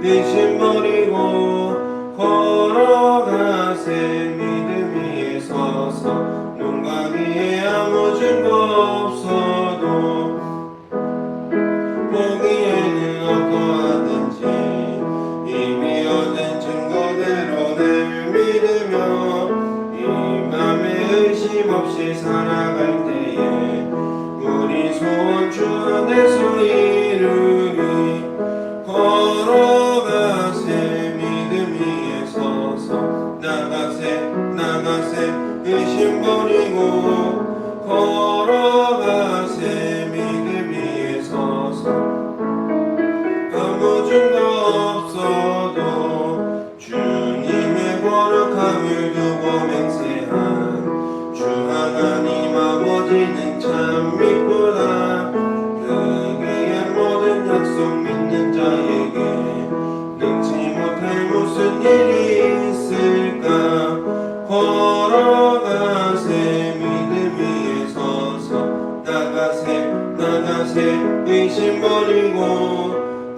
의심 버리고 걸어가세. 믿음 위에 서서 눈과 귀에 아무 증거 없어도 보기에는 어떠하든지 이미 얻은 증거대로 늘 믿으며 이 맘에 의심 없이 살아갈 때에 우리 소원 주 안에서 이루리. 걸어가세. 믿음 위에 서서 나가세 의심 버리고 걸어가세. 믿음 위에 서서 아무 증거 없어도 주님의 거룩함을 두고 맹세한 주 하나님 아버지는 참 믿구나. 그 귀한 모든 약속 믿는 자에게 능치 못할 무슨 일이 있을까. 걸어가세. 믿음 위에 서서 나가세 의심 버리고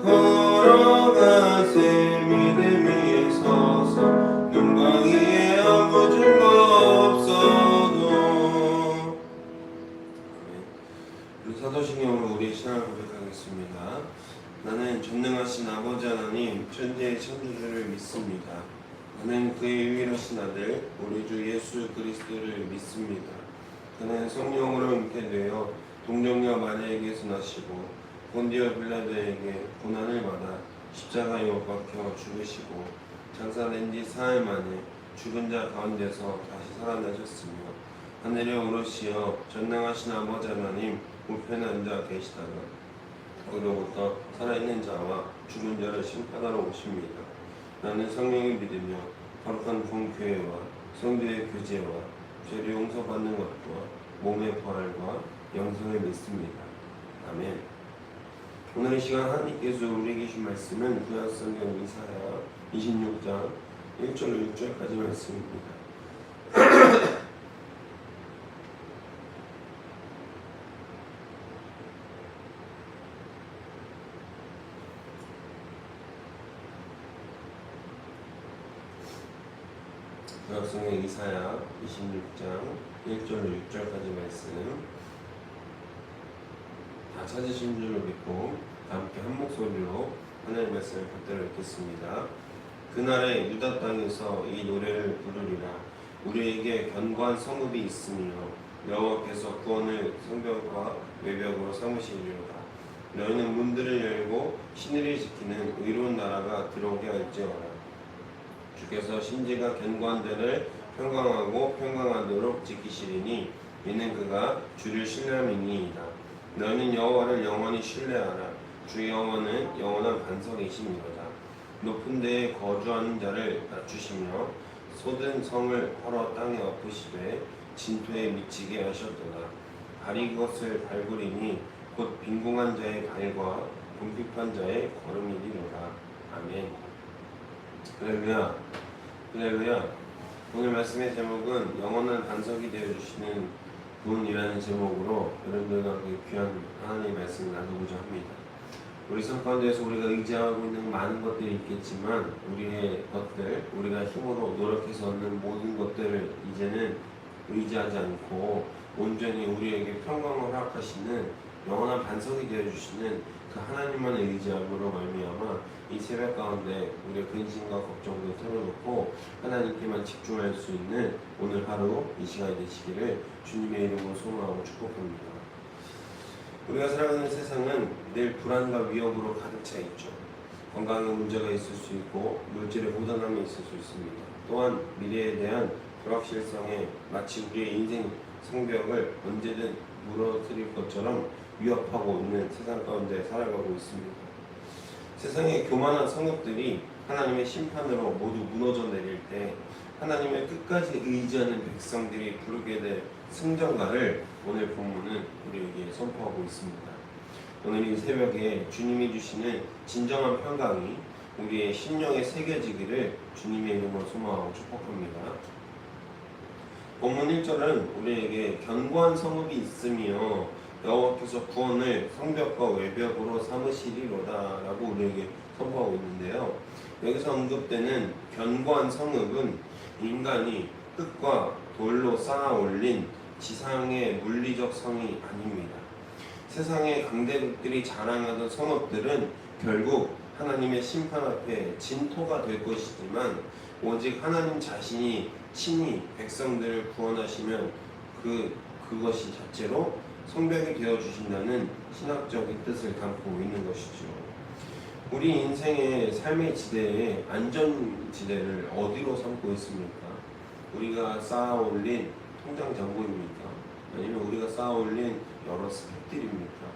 걸어가세. 믿음 위에 서서 눈과 귀에 아무 증거 없어도. 사도신경으로 우리의 신앙을 고백하겠습니다. 나는 전능하신 아버지 하나님 천지의 창조주를 믿습니다. 나는 그의 유일하신 아들 우리 주 예수 그리스도를 믿습니다. 그는 성령으로 잉태되어 동정녀 마리아에게서 나시고 본디오 빌라도에게 고난을 받아 십자가에 못 박혀 죽으시고 장사된 지 사흘 만에 죽은 자 가운데서 다시 살아나셨으며 하늘에 오르시어 전능하신 아버지 하나님 우편에 앉아 계시다가 거기로부터 살아있는 자와 죽은 자를 심판하러 오십니다. 나는 성령을 믿으며 거룩한 본교회와 성도의 교제와 죄를 용서받는 것과 몸의 부활과 영생을 믿습니다. 아멘. 오늘 이 시간 하나님께서 우리에게 주신 말씀은 구약성경 이사야 26장 1절로 6절까지 말씀입니다. 구약성경 이사야 26장 1절로 6절까지 말씀 다 찾으신 줄로 믿고 함께 한 목소리로 하나님의 말씀을 받들어 읽겠습니다. 그날에 유다 땅에서 이 노래를 부르리라. 우리에게 견고한 성읍이 있으며 여호와께서 구원을 성벽과 외벽으로 삼으시리로다. 너희는 문들을 열고 신의를 지키는 의로운 나라가 들어오게 할지어라. 주께서 신지가 견고한 데를 평강하고 평강하도록 지키시리니 이는 그가 주를 신뢰함이니이다. 너희는 여호와를 영원히 신뢰하라. 주 여호와는 영원한 반석이시니로다. 높은 데에 거주하는 자를 낮추시며 쏟은 성을 헐어 땅에 엎으시되 진토에 미치게 하셨도다. 발이 그것을 밟으리니 곧 빈궁한 자의 발과 궁핍한 자의 걸음이리로다. 아멘. 할렐루야. 할렐루야. 오늘 말씀의 제목은 영원한 반석이 되어주시는 분이라는 제목으로 여러분들과 그 귀한 하나님의 말씀을 나누고자 합니다. 우리 삶 가운데에서 우리가 의지하고 있는 많은 것들이 있겠지만 우리의 것들, 우리가 힘으로 노력해서 얻는 모든 것들을 이제는 의지하지 않고 온전히 우리에게 평강을 허락하시는 영원한 반석이 되어주시는 그 하나님만 의지함으로 말미암아 이 새벽 가운데 우리의 근심과 걱정도 털어놓고 하나님께만 집중할 수 있는 오늘 하루 이 시간이 되시기를 주님의 이름으로 소망하고 축복합니다. 우리가 살아가는 세상은 늘 불안과 위협으로 가득 차 있죠. 건강에 문제가 있을 수 있고 물질의 고단함이 있을 수 있습니다. 또한 미래에 대한 불확실성에 마치 우리의 인생 성벽을 언제든 무너뜨릴 것처럼 위협하고 있는 세상 가운데 살아가고 있습니다. 세상의 교만한 성읍들이 하나님의 심판으로 모두 무너져 내릴 때 하나님을 끝까지 의지하는 백성들이 부르게 될 승전가를 오늘 본문은 우리에게 선포하고 있습니다. 오늘 이 새벽에 주님이 주시는 진정한 평강이 우리의 심령에 새겨지기를 주님의 이름으로 소망하고 축복합니다. 본문 1절은 우리에게 견고한 성읍이 있으며 여호와께서 구원을 성벽과 외벽으로 삼으시리로다 라고 우리에게 선포하고 있는데요. 여기서 언급되는 견고한 성읍은 인간이 흙과 돌로 쌓아 올린 지상의 물리적 성이 아닙니다. 세상의 강대국들이 자랑하던 성읍들은 결국 하나님의 심판 앞에 진토가 될 것이지만 오직 하나님 자신이 친히 백성들을 구원하시면 그것이 자체로 성벽이 되어주신다는 신학적인 뜻을 담고 있는 것이죠. 우리 인생의 삶의 지대에 안전지대를 어디로 삼고 있습니까? 우리가 쌓아올린 통장 잔고입니까? 아니면 우리가 쌓아올린 여러 스펙들입니까?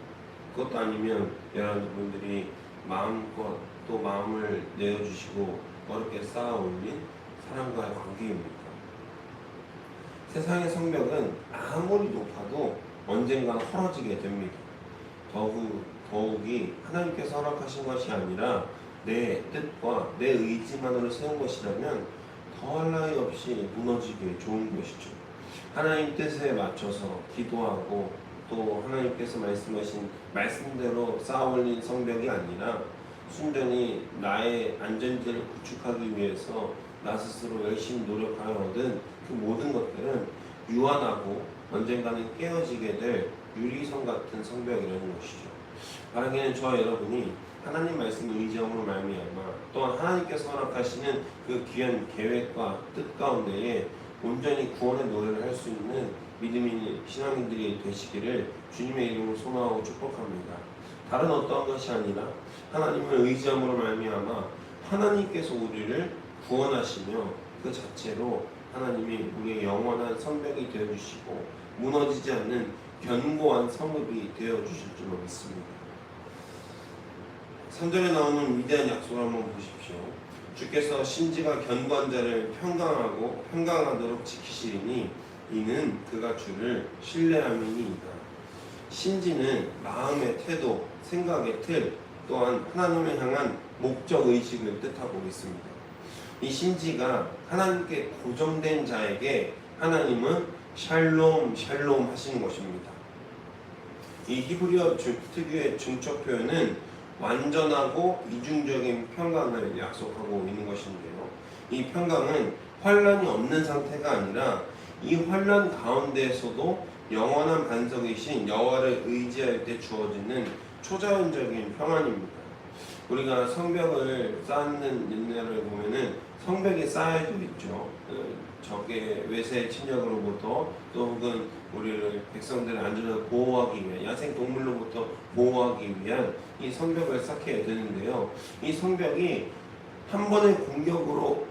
그것도 아니면 여러분들이 마음껏 또 마음을 내어주시고 어렵게 쌓아올린 사람과의 관계입니까? 세상의 성벽은 아무리 높아도 언젠가 헐어지게 됩니다. 더욱이 하나님께서 허락하신 것이 아니라 내 뜻과 내 의지만으로 세운 것이라면 더할 나위 없이 무너지기 좋은 것이죠. 하나님 뜻에 맞춰서 기도하고 또 하나님께서 말씀하신 말씀대로 쌓아올린 성벽이 아니라 순전히 나의 안전지대를 구축하기 위해서 나 스스로 열심히 노력하여 얻은 그 모든 것들은 유한하고 언젠가는 깨어지게 될 유리성 같은 성벽이라는 것이죠. 바라기는 저와 여러분이 하나님 말씀을 의지함으로 말미암아 또한 하나님께서 허락하시는 그 귀한 계획과 뜻 가운데에 온전히 구원의 노래를 할 수 있는 믿음 있는 신앙인들이 되시기를 주님의 이름으로 소망하고 축복합니다. 다른 어떠한 것이 아니라 하나님을 의지함으로 말미암아 하나님께서 우리를 구원하시며 그 자체로 하나님이 우리의 영원한 성벽이 되어주시고 무너지지 않는 견고한 성읍이 되어주실 줄로 믿습니다. 3절에 나오는 위대한 약속을 한번 보십시오. 주께서 심지가 견고한 자를 평강하도록 지키시리니 이는 그가 주를 신뢰함이니이다. 심지는 마음의 태도, 생각의 틀, 또한 하나님을 향한 목적 의식을 뜻하고 있습니다. 이 심지가 하나님께 고정된 자에게 하나님은 샬롬 하시는 것입니다. 이 히브리어 특유의 중적 표현은 완전하고 이중적인 평강을 약속하고 있는 것인데요. 이 평강은 환란이 없는 상태가 아니라 이 환란 가운데에서도 영원한 반석이신 여호와를 의지할 때 주어지는 초자연적인 평안입니다. 우리가 성벽을 쌓는 옛날을 보면은 성벽이 쌓여져 있죠. 적의 외세 침략으로부터 또 혹은 우리를 백성들을 안전하게 보호하기 위한 야생 동물로부터 보호하기 위한 이 성벽을 쌓게 되는데요. 이 성벽이 한 번의 공격으로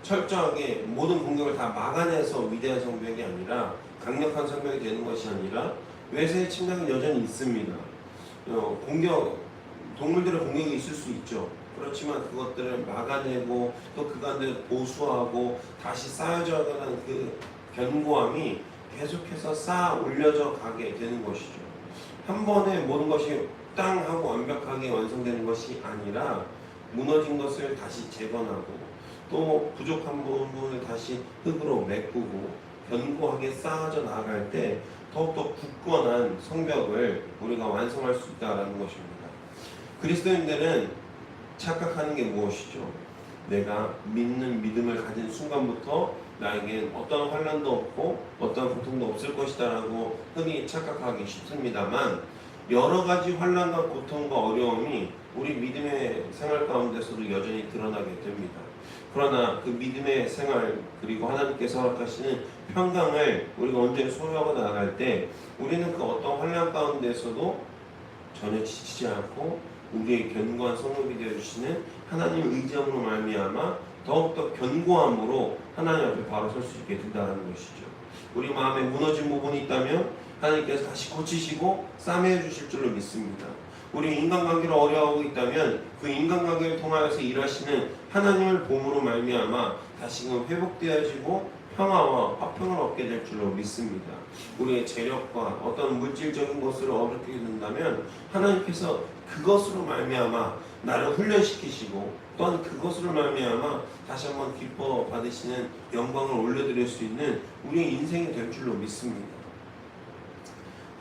철저하게 모든 공격을 다 막아내서 위대한 성벽이 아니라 강력한 성벽이 되는 것이 아니라 외세의 침략은 여전히 있습니다. 동물들의 공격이 있을 수 있죠. 그렇지만 그것들을 막아내고 또 그 가운데 보수하고 다시 쌓여져 가는 그 견고함이 계속해서 쌓아 올려져 가게 되는 것이죠. 한 번에 모든 것이 땅 하고 완벽하게 완성되는 것이 아니라 무너진 것을 다시 재건하고 또 부족한 부분을 다시 흙으로 메꾸고 견고하게 쌓아져 나아갈 때 더욱더 굳건한 성벽을 우리가 완성할 수 있다는 것입니다. 그리스도인들은 착각하는 게 무엇이죠? 내가 믿는 믿음을 가진 순간부터 나에겐 어떤 환난도 없고 어떤 고통도 없을 것이다 라고 흔히 착각하기 쉽습니다만 여러 가지 환난과 고통과 어려움이 우리 믿음의 생활 가운데서도 여전히 드러나게 됩니다. 그러나 그 믿음의 생활 그리고 하나님께서 허락하시는 평강을 우리가 온전히 소유하고 나아갈 때 우리는 그 어떤 환난 가운데서도 전혀 지치지 않고 우리의 견고한 성읍이 되어주시는 하나님 의지함으로 말미암아 더욱더 견고함으로 하나님 앞에 바로 설 수 있게 된다는 것이죠. 우리 마음에 무너진 부분이 있다면 하나님께서 다시 고치시고 싸매어 주실 줄로 믿습니다. 우리 인간관계를 어려워하고 있다면 그 인간관계를 통하여서 일하시는 하나님을 봄으로 말미암아 다시금 회복되어지고 평화와 화평을 얻게 될 줄로 믿습니다. 우리의 재력과 어떤 물질적인 것을 얻게 된다면 하나님께서 그것으로 말미암아 나를 훈련시키시고 또한 그것으로 말미암아 다시 한번 기뻐 받으시는 영광을 올려드릴 수 있는 우리의 인생이 될 줄로 믿습니다.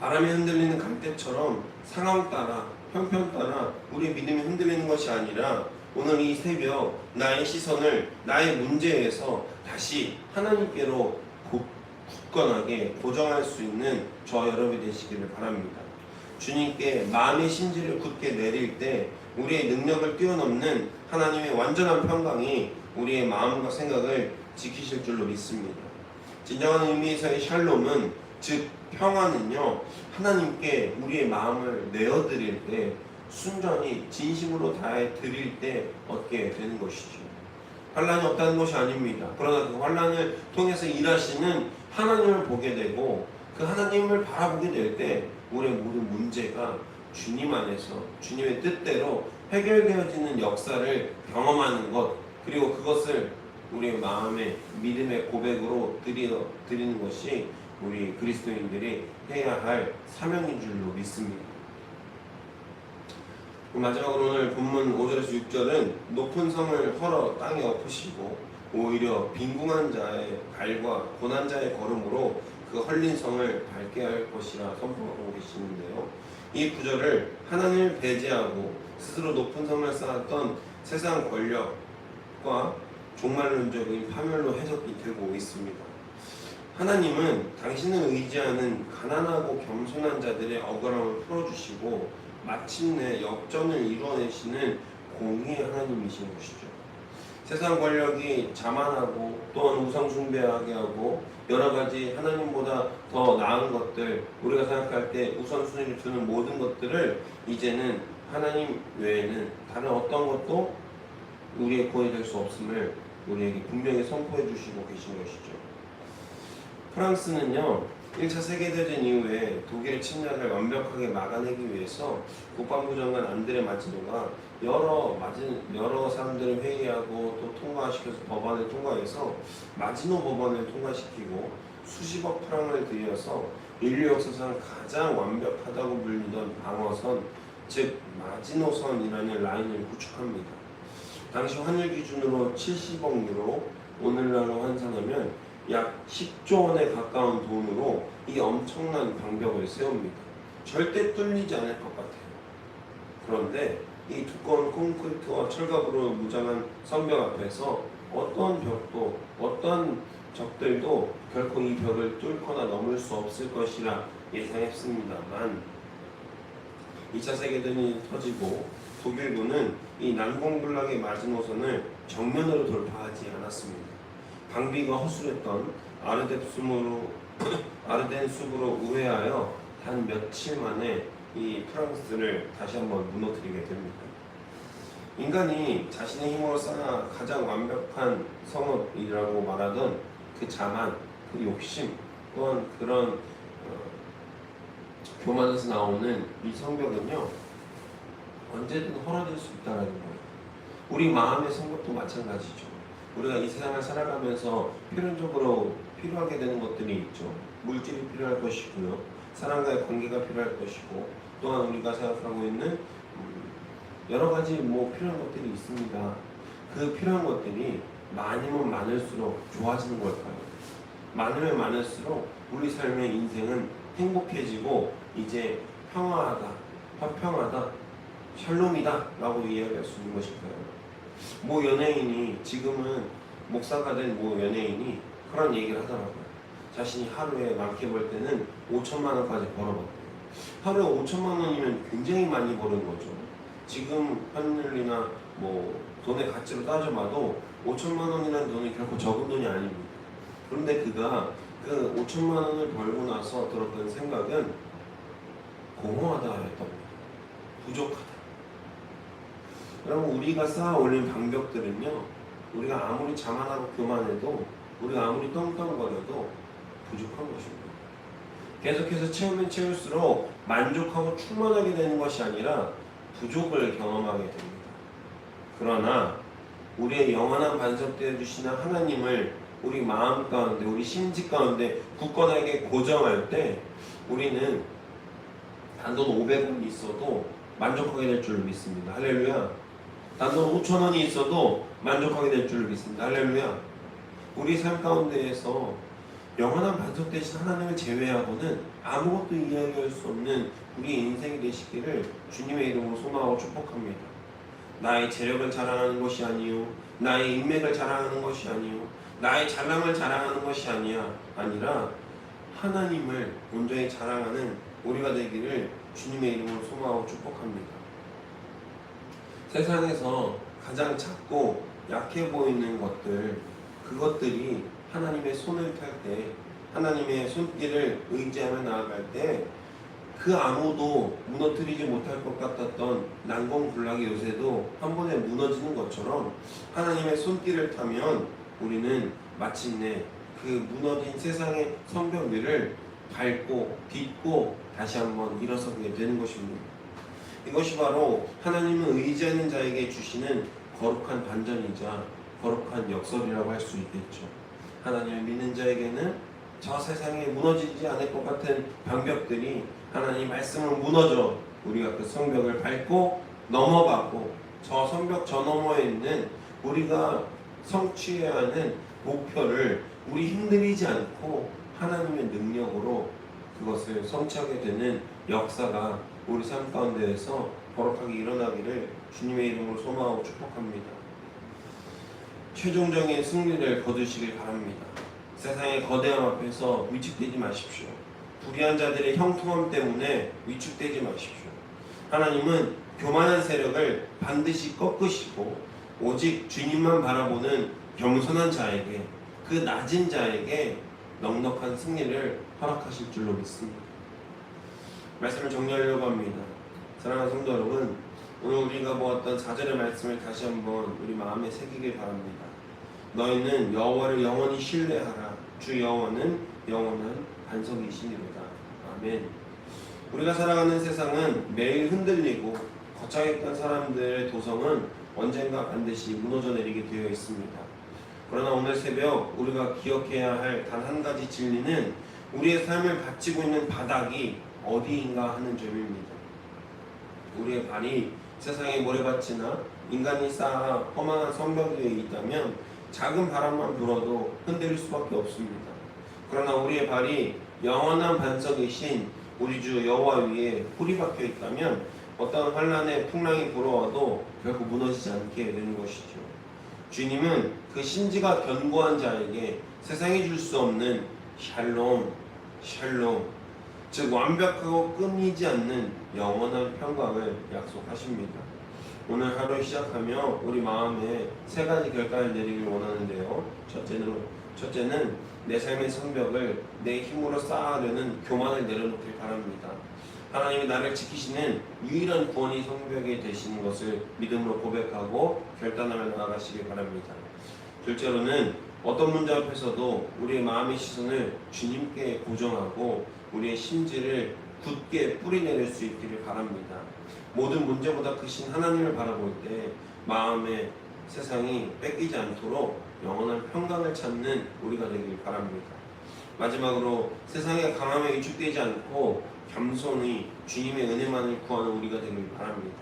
바람에 흔들리는 갈대처럼 상황 따라 형편 따라 우리의 믿음이 흔들리는 것이 아니라 오늘 이 새벽 나의 시선을 나의 문제에서 다시 하나님께로 굳건하게 고정할 수 있는 저 여러분이 되시기를 바랍니다. 주님께 마음의 심지를 굳게 내릴 때 우리의 능력을 뛰어넘는 하나님의 완전한 평강이 우리의 마음과 생각을 지키실 줄로 믿습니다. 진정한 의미에서의 샬롬은 즉 평화는요, 하나님께 우리의 마음을 내어드릴 때 순전히 진심으로 다해 드릴 때 얻게 되는 것이죠. 환란이 없다는 것이 아닙니다. 그러나 그 환란을 통해서 일하시는 하나님을 보게 되고 그 하나님을 바라보게 될 때 우리의 모든 문제가 주님 안에서 주님의 뜻대로 해결되어지는 역사를 경험하는 것, 그리고 그것을 우리의 마음의 믿음의 고백으로 드리는 것이 우리 그리스도인들이 해야 할 사명인 줄로 믿습니다. 마지막으로 오늘 본문 5절에서 6절은 높은 성을 헐어 땅에 엎으시고 오히려 빈궁한 자의 발과 고난 자의 걸음으로 그 헐린 성을 밟게 할 것이라 선포하고 계시는데요. 이 구절을 하나님을 배제하고 스스로 높은 성을 쌓았던 세상 권력과 종말론적인 파멸로 해석이 되고 있습니다. 하나님은 당신을 의지하는 가난하고 겸손한 자들의 억울함을 풀어주시고 마침내 역전을 이루어내시는 공의의 하나님이신 것이죠. 세상 권력이 자만하고 또한 우상숭배하게 하고 여러가지 하나님보다 더 나은 것들, 우리가 생각할 때 우선순위를 두는 모든 것들을 이제는 하나님 외에는 다른 어떤 것도 우리의 구원이 될 수 없음을 우리에게 분명히 선포해 주시고 계신 것이죠. 프랑스는요, 1차 세계대전 이후에 독일의 침략을 완벽하게 막아내기 위해서 국방부 장관 안드레 마지노가 여러 사람들을 회의하고 또 통과시켜서 법안을 통과해서 마지노 법안을 통과시키고 수십억 프랑을 들여서 인류 역사상 가장 완벽하다고 불리던 방어선, 즉 마지노선이라는 라인을 구축합니다. 당시 환율 기준으로 70억 유로, 오늘날로 환산하면 약 10조 원에 가까운 돈으로 이 엄청난 방벽을 세웁니다. 절대 뚫리지 않을 것 같아요. 그런데 이 두꺼운 콘크리트와 철갑으로 무장한 성벽 앞에서 어떤 벽도 어떤 적들도 결코 이 벽을 뚫거나 넘을 수 없을 것이라 예상했습니다만 2차 세계대전이 터지고 독일군은 이 난공불락의 마지노선을 정면으로 돌파하지 않았습니다. 방비가 허술했던 아르덴 숲으로 우회하여 단 며칠 만에 이 프랑스를 다시 한번 무너뜨리게 됩니다. 인간이 자신의 힘으로 쌓아 가장 완벽한 성읍이라고 말하던 그 자만, 그 욕심, 또한 그런 교만에서 나오는 이 성벽은요, 언제든 헐어질 수 있다는 거예요. 우리 마음의 성벽도 마찬가지죠. 우리가 이 세상을 살아가면서 필연적으로 필요하게 되는 것들이 있죠. 물질이 필요할 것이고요, 사람과의 관계가 필요할 것이고, 또한 우리가 생각하고 있는 여러 가지 필요한 것들이 있습니다. 그 필요한 것들이 많으면 많을수록 좋아지는 걸까요? 많으면 많을수록 우리 삶의 인생은 행복해지고 이제 평화하다, 화평하다, 샬롬이다 라고 이야기할 수 있는 것일까요? 모 연예인이, 지금은 목사가 된 모 연예인이 그런 얘기를 하더라고요. 자신이 하루에 많게 벌 때는 5천만 원까지 벌어봤대요. 하루에 5천만 원이면 굉장히 많이 버는 거죠. 지금 환율이나 돈의 가치로 따져봐도 5천만 원이라는 돈이 결코 적은 돈이 아닙니다. 그런데 그가 그 5천만 원을 벌고 나서 들었던 생각은 공허하다였던 겁니다. 부족하다. 여러분, 우리가 쌓아 올린 방벽들은요, 우리가 아무리 자만하고 교만해도, 우리가 아무리 떵떵거려도 부족한 것입니다. 계속해서 채우면 채울수록 만족하고 충만하게 되는 것이 아니라 부족을 경험하게 됩니다. 그러나 우리의 영원한 반석되어 주시는 하나님을 우리 마음 가운데, 우리 심지 가운데 굳건하게 고정할 때 우리는 단돈 500원이 있어도 만족하게 될 줄 믿습니다. 할렐루야. 단돈 5,000원이 있어도 만족하게 될 줄 믿습니다. 할렐루야. 우리 삶 가운데에서 영원한 반석 되신 하나님을 제외하고는 아무것도 이야기할 수 없는 우리 인생이 되시기를 주님의 이름으로 소망하고 축복합니다. 나의 재력을 자랑하는 것이 아니요, 나의 인맥을 자랑하는 것이 아니요, 나의 잘남을 자랑하는 것이 아니라 하나님을 온전히 자랑하는 우리가 되기를 주님의 이름으로 소망하고 축복합니다. 세상에서 가장 작고 약해 보이는 것들, 그것들이 하나님의 손을 펼 때, 하나님의 손길을 의지하며 나아갈 때 그 아무도 무너뜨리지 못할 것 같았던 난공불락의 요새도 한 번에 무너지는 것처럼 하나님의 손길을 타면 우리는 마침내 그 무너진 세상의 성벽 위를 밟고 딛고 다시 한번 일어서게 되는 것입니다. 이것이 바로 하나님을 의지하는 자에게 주시는 거룩한 반전이자 거룩한 역설이라고 할 수 있겠죠. 하나님을 믿는 자에게는 저 세상에 무너지지 않을 것 같은 방벽들이 하나님 말씀을 무너져 우리가 그 성벽을 밟고 넘어가고 저 성벽 저 너머에 있는 우리가 성취해야 하는 목표를 우리 힘들이지 않고 하나님의 능력으로 그것을 성취하게 되는 역사가 우리 삶 가운데에서 거룩하게 일어나기를 주님의 이름으로 소망하고 축복합니다. 최종적인 승리를 거두시길 바랍니다. 세상의 거대함 앞에서 위축되지 마십시오. 불의한 자들의 형통함 때문에 위축되지 마십시오. 하나님은 교만한 세력을 반드시 꺾으시고 오직 주님만 바라보는 겸손한 자에게, 그 낮은 자에게 넉넉한 승리를 허락하실 줄로 믿습니다. 말씀을 정리하려고 합니다. 사랑하는 성도 여러분, 오늘 우리가 보았던 4절의 말씀을 다시 한번 우리 마음에 새기길 바랍니다. 너희는 여호와를 영원히 신뢰하라. 주 여호와는 영원한 반석이시니로다. 아멘. 우리가 살아가는 세상은 매일 흔들리고 거창했던 사람들의 도성은 언젠가 반드시 무너져 내리게 되어 있습니다. 그러나 오늘 새벽 우리가 기억해야 할 단 한 가지 진리는 우리의 삶을 바치고 있는 바닥이 어디인가 하는 점입니다. 우리의 발이 세상의 모래밭이나 인간이 쌓아 험한 성벽 위에 있다면 작은 바람만 불어도 흔들릴 수밖에 없습니다. 그러나 우리의 발이 영원한 반석이신 우리 주 여호와 위에 뿌리 박혀 있다면 어떤 환란의 풍랑이 불어와도 결코 무너지지 않게 되는 것이죠. 주님은 그 심지가 견고한 자에게 세상이 줄 수 없는 샬롬, 즉 완벽하고 끊이지 않는 영원한 평강을 약속하십니다. 오늘 하루 시작하며 우리 마음에 세 가지 결단을 내리길 원하는데요. 첫째는 내 삶의 성벽을 내 힘으로 쌓아가려는 교만을 내려놓길 바랍니다. 하나님이 나를 지키시는 유일한 구원이 성벽이 되시는 것을 믿음으로 고백하고 결단하며 나아가시길 바랍니다. 둘째로는 어떤 문제 앞에서도 우리의 마음의 시선을 주님께 고정하고 우리의 심지를 굳게 뿌리내릴 수 있기를 바랍니다. 모든 문제보다 크신 하나님을 바라볼 때 마음의 세상이 뺏기지 않도록 영원한 평강을 찾는 우리가 되길 바랍니다. 마지막으로 세상의 강함에 위축되지 않고 겸손히 주님의 은혜만을 구하는 우리가 되길 바랍니다.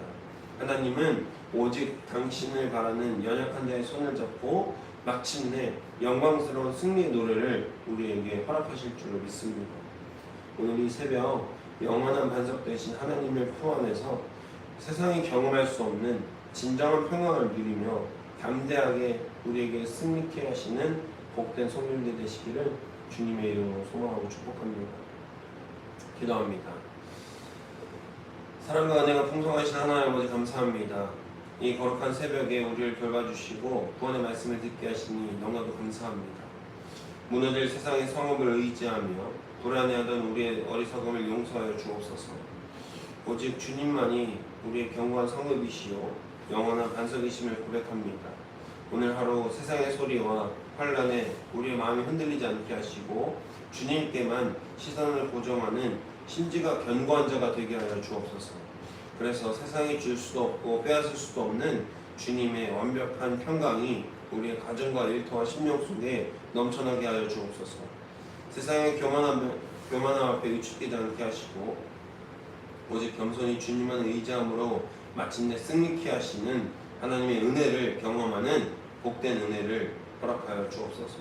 하나님은 오직 당신을 바라는 연약한 자의 손을 잡고 마침내 영광스러운 승리의 노래를 우리에게 허락하실 줄로 믿습니다. 오늘 이 새벽 영원한 반석 되신 하나님의 품 안에서 세상이 경험할 수 없는 진정한 평강을 누리며 담대하게 우리에게 승리케 하시는 복된 성령들 되시기를 주님의 이름으로 소망하고 축복합니다. 기도합니다. 사랑과 은혜가 풍성하신 하나님 아버지 감사합니다. 이 거룩한 새벽에 우리를 돌봐주시고 구원의 말씀을 듣게 하시니 너무나도 감사합니다. 무너질 세상의 성읍을 의지하며 불안해하던 우리의 어리석음을 용서하여 주옵소서. 오직 주님만이 우리의 견고한 성읍이시요 영원한 반석이심을 고백합니다. 오늘 하루 세상의 소리와 환란에 우리의 마음이 흔들리지 않게 하시고 주님께만 시선을 고정하는 심지가 견고한 자가 되게 하여 주옵소서. 그래서 세상이 줄 수도 없고 빼앗을 수도 없는 주님의 완벽한 평강이 우리의 가정과 일터와 심령 속에 넘쳐나게 하여 주옵소서. 세상의 교만함 앞에 위축되지 않게 하시고 오직 겸손히 주님만 의지함으로 마침내 승리케 하시는 하나님의 은혜를 경험하는 복된 은혜를 허락하여 주옵소서.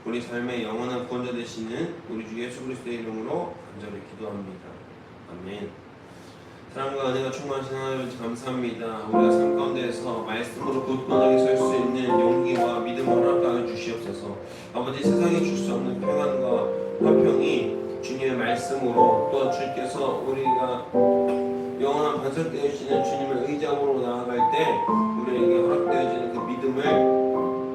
우리 삶의 영원한 구원자 되시는 우리 주 예수 그리스도의 이름으로 간절히 기도합니다. 아멘. 사랑과 은혜가 충만하신 하나님 감사합니다. 우리가 삶 가운데에서 말씀으로 굳건하게 설 수 있는 용기와 믿음을 허락하여 주시옵소서. 아버지, 세상이 줄 수 없는 평안과 화평이 주님의 말씀으로 또 주께서 우리가 영원한 반석되어지는 주님을 의지함으로 나아갈 때 우리에게 허락되어지는 그 믿음을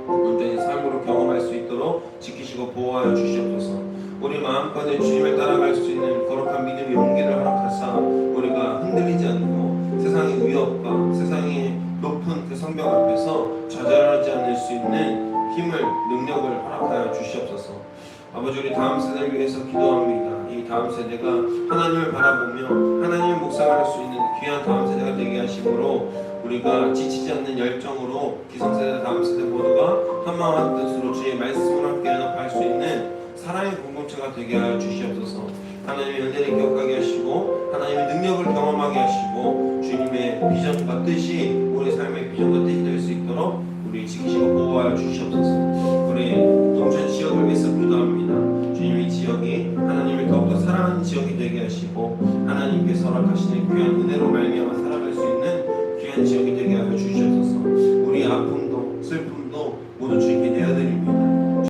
온전히 삶으로 경험할 수 있도록 지키시고 보호하여 주시옵소서. 우리 마음껏 주님을 따라갈 수 있는 거룩한 믿음의 용기를 허락하사 우리가 흔들리지 않고 세상의 위협과 세상의 높은 그 성벽 앞에서 좌절하지 않을 수 있는 힘을, 능력을 허락하여 주시옵소서. 아버지, 우리 다음 세대를 위해서 기도합니다. 이 다음 세대가 하나님을 바라보며 하나님을 묵상할 수 있는 귀한 다음 세대가 되게 하심으로 우리가 지치지 않는 열정으로 기성세대, 다음 세대 모두가 한마음 한뜻으로 주의 말씀을 함께 연합할 수 있는 사랑의 공동체가 되게 하여 주시옵소서. 하나님의 은혜를 기억하게 하시고 하나님의 능력을 경험하게 하시고 주님의 비전과 뜻이 우리 삶의 비전과 뜻이 될 수 있도록 우리 지키시고 보호하여 주시옵소서. 우리 동천 지역을 위해서 기도합니다. 주님, 이 지역이 하나님을 더욱더 사랑하는 지역이 되게 하시고 하나님께서 허락하시는 귀한 은혜로 말미암아 살아갈 수 있는 귀한 지역이 되게